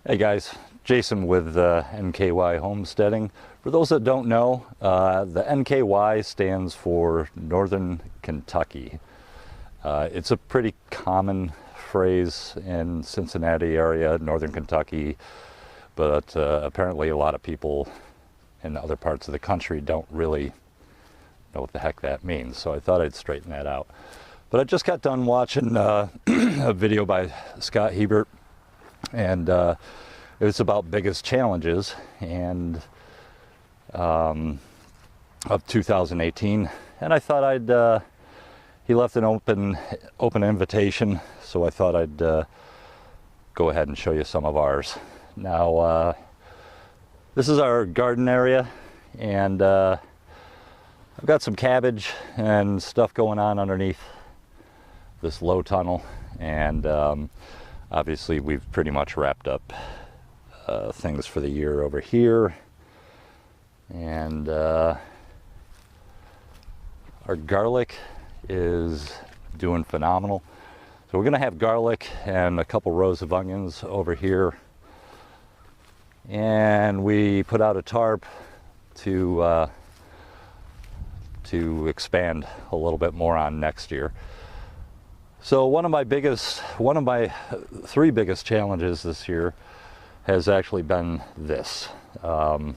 Hey guys, Jason with NKY Homesteading. For those that don't know, the NKY stands for Northern Kentucky. It's a pretty common phrase in Cincinnati area, Northern Kentucky, but apparently a lot of people in other parts of the country don't really know what the heck that means, so I thought I'd straighten that out. But I just got done watching a video by Scott Hebert, and it was about biggest challenges and of 2018, and I thought I'd he left an open invitation, so I thought I'd go ahead and show you some of ours. Now this is our garden area, and I've got some cabbage and stuff going on underneath this low tunnel, and obviously we've pretty much wrapped up things for the year over here, and our garlic is doing phenomenal. So we're gonna have garlic and a couple rows of onions over here, and we put out a tarp to expand a little bit more on next year. So one of my three biggest challenges this year has actually been this. I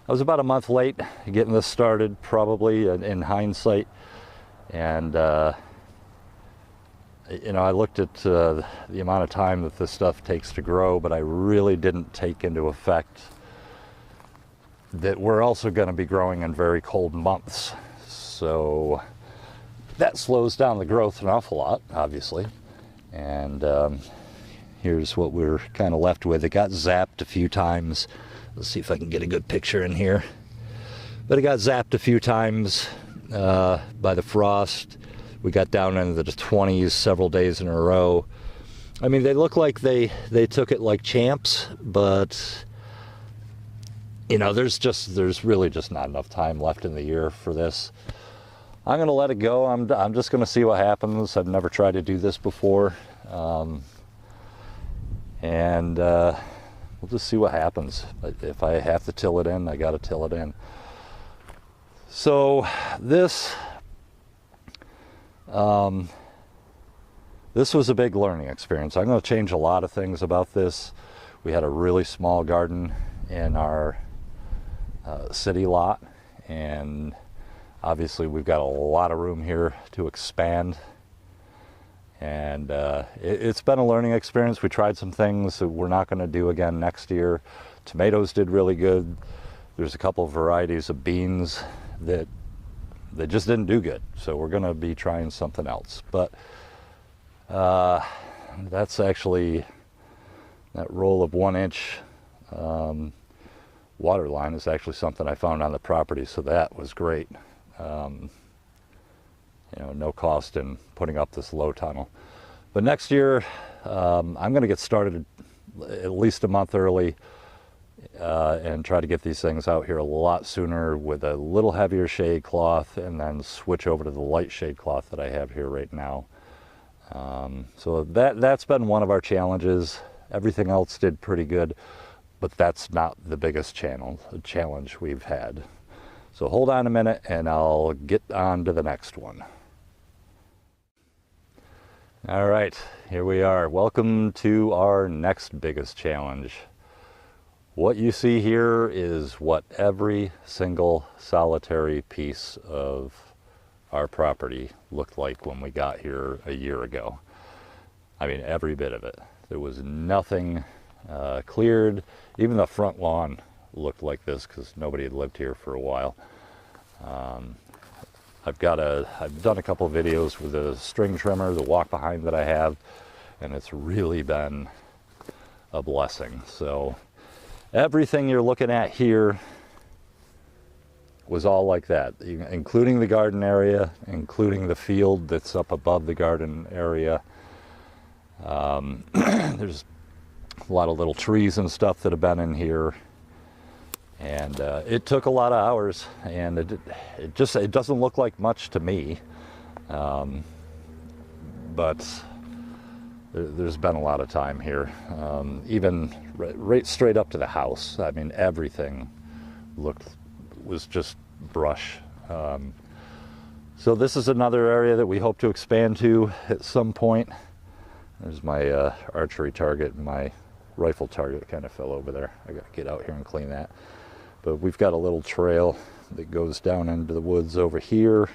was about a month late getting this started, probably in hindsight, and you know, I looked at the amount of time that this stuff takes to grow, but I really didn't take into effect that we're also going to be growing in very cold months. So that slows down the growth an awful lot, obviously. And here's what we're kind of left with. It got zapped a few times. Let's see if I can get a good picture in here. But it got zapped a few times by the frost. We got down into the 20s several days in a row. I mean, they look like they took it like champs, but you know, there's really just not enough time left in the year for this. I'm gonna let it go. I'm just gonna see what happens. I've never tried to do this before, and we'll just see what happens. If I have to till it in, I gotta till it in. So this was a big learning experience. I'm going to change a lot of things about this. We had a really small garden in our city lot, and obviously we've got a lot of room here to expand, and it's been a learning experience. We tried some things that we're not going to do again next year. Tomatoes did really good. There's a couple of varieties of beans that they just didn't do good, so we're going to be trying something else. But that's actually, that roll of 1-inch water line is actually something I found on the property, so that was great. You know, no cost in putting up this low tunnel. But next year I'm going to get started at least a month early and try to get these things out here a lot sooner with a little heavier shade cloth, and then switch over to the light shade cloth that I have here right now. So that's been one of our challenges. Everything else did pretty good, but that's not the biggest challenge we've had. So hold on a minute and I'll get on to the next one. All right, here we are. Welcome to our next biggest challenge. What you see here is what every single solitary piece of our property looked like when we got here a year ago. I mean, every bit of it. There was nothing cleared. Even the front lawn looked like this because nobody had lived here for a while. I've done a couple of videos with a string trimmer, the walk behind that I have, and it's really been a blessing. So everything you're looking at here was all like that, including the garden area, including the field that's up above the garden area. There's a lot of little trees and stuff that have been in here, and it took a lot of hours, and it doesn't look like much to me, but there's been a lot of time here. Even right straight up to the house. I mean, everything was just brush. So this is another area that we hope to expand to at some point. There's my archery target, and my rifle target kind of fell over there. I got to get out here and clean that. But we've got a little trail that goes down into the woods over here.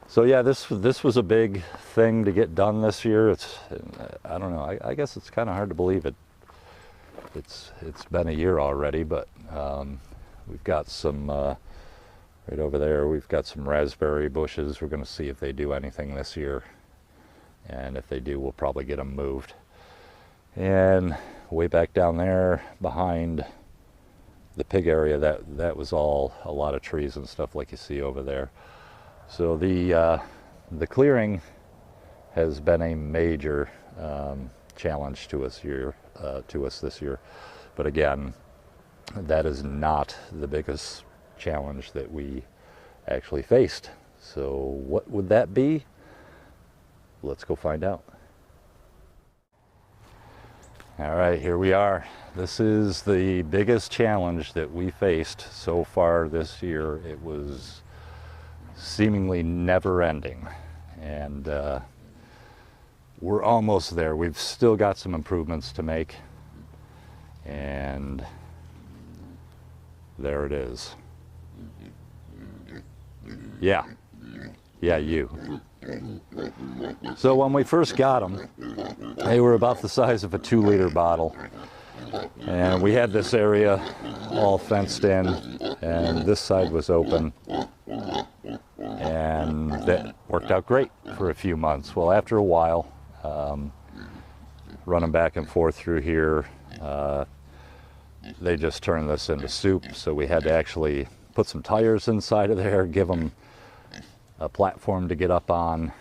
So yeah, this was a big thing to get done this year. I don't know. I guess it's kind of hard to believe it. It's been a year already, but we've got some right over there. We've got some raspberry bushes. We're going to see if they do anything this year, and if they do, we'll probably get them moved. And way back down there behind the pig area, that was all a lot of trees and stuff like you see over there. So the clearing has been a major challenge to us this year. But again, that is not the biggest challenge that we actually faced. So what would that be? Let's go find out. All right, here we are. This is the biggest challenge that we faced so far this year. It was seemingly never ending, and we're almost there. We've still got some improvements to make, and there it is. Yeah, you. So when we first got them, they were about the size of a 2-liter bottle, and we had this area all fenced in, and this side was open, and that worked out great for a few months. Well, after a while, running back and forth through here, they just turned this into soup, so we had to actually put some tires inside of there, give them a platform to get up on,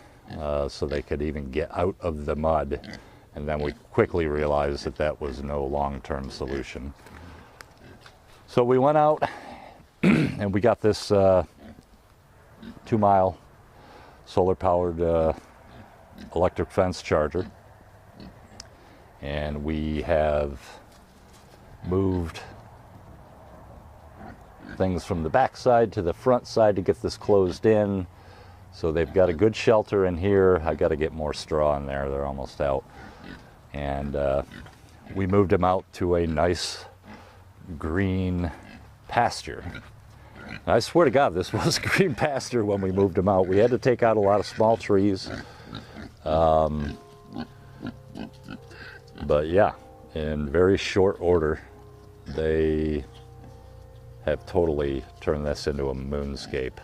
so they could even get out of the mud. And then we quickly realized that that was no long-term solution. So we went out and we got this 2-mile solar-powered electric fence charger. And we have moved things from the back side to the front side to get this closed in. So they've got a good shelter in here. I got to get more straw in there. They're almost out. And we moved them out to a nice green pasture. And I swear to God, this was green pasture when we moved them out. We had to take out a lot of small trees. But yeah, in very short order, they have totally turned this into a moonscape.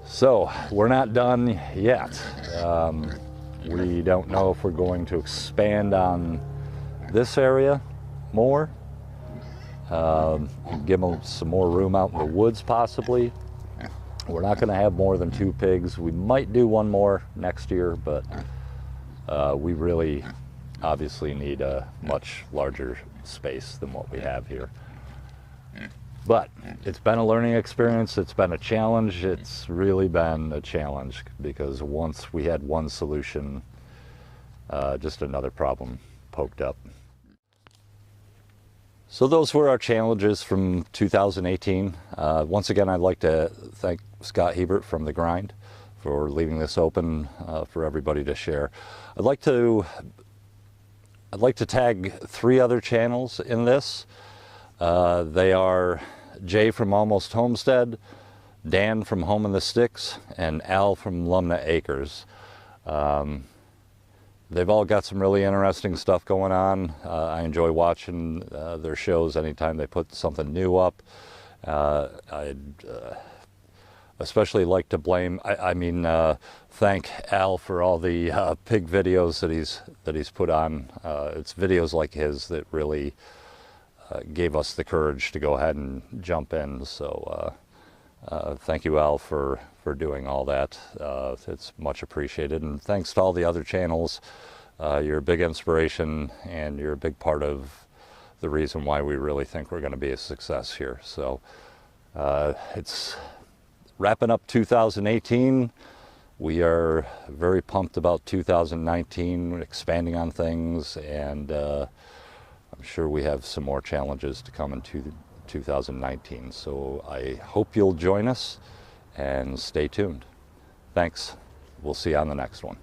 So we're not done yet. We don't know if we're going to expand on this area more, give them some more room out in the woods possibly. We're not going to have more than 2 pigs. We might do 1 more next year, but we really obviously need a much larger space than what we have here. But it's been a learning experience. It's been a challenge. It's really been a challenge because once we had one solution, just another problem poked up. So those were our challenges from 2018. Once again, I'd like to thank Scott Hebert from The Grind for leaving this open for everybody to share. I'd like to tag 3 other channels in this. They are Jay from Almost Homestead, Dan from Home in the Sticks, and Al from Lumna Acres. They've all got some really interesting stuff going on. I enjoy watching their shows anytime they put something new up. I'd especially like to thank Al for all the pig videos that he's put on. It's videos like his that really gave us the courage to go ahead and jump in. So thank you, Al, for doing all that. It's much appreciated. And thanks to all the other channels. You're a big inspiration, and you're a big part of the reason why we really think we're going to be a success here. So it's wrapping up 2018. we are very pumped about 2019, expanding on things, and I'm sure we have some more challenges to come in 2019. So I hope you'll join us and stay tuned. Thanks. We'll see you on the next one.